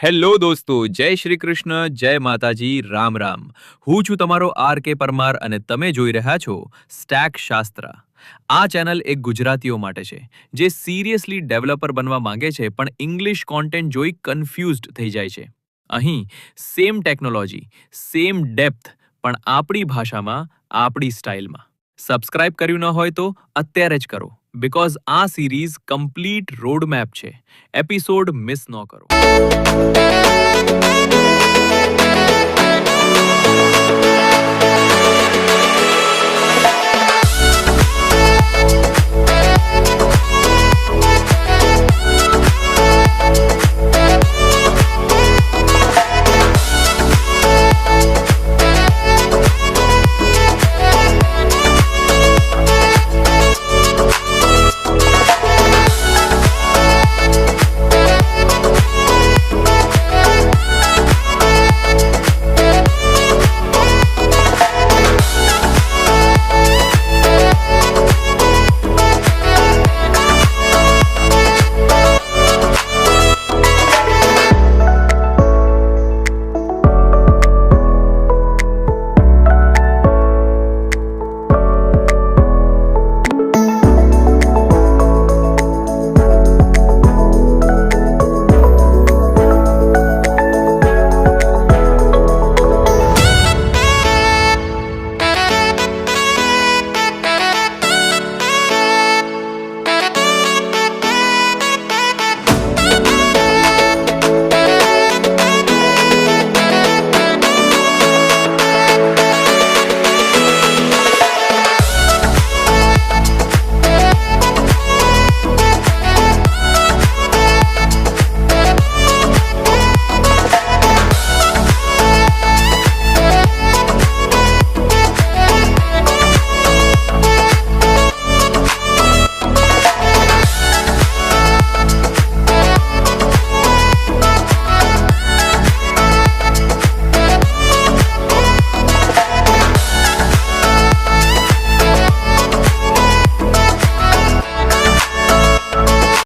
Hello દોસ્તો, જય શ્રી કૃષ્ણ, જય માતાજી, રામ રામ. હું છું તમારો આર કે પરમાર અને તમે જોઈ રહ્યા છો સ્ટેક શાસ્ત્ર. આ ચેનલ એક ગુજરાતીઓ માટે છે જે સિરિયસલી ડેવલપર બનવા માંગે છે પણ ઇંગ્લિશ કોન્ટેન્ટ જોઈ કન્ફ્યુઝડ થઈ જાય છે. અહીં સેમ ટેકનોલોજી, સેમ ડેપ્થ પણ આપણી ભાષામાં, આપણી સ્ટાઇલમાં. સબસ્ક્રાઇબ કર્યું ન હોય તો અત્યારે જ કરો, બીકોઝ આ સિરીઝ કમ્પ્લીટ રોડ મેપ છે. એપિસોડ મિસ ન કરો.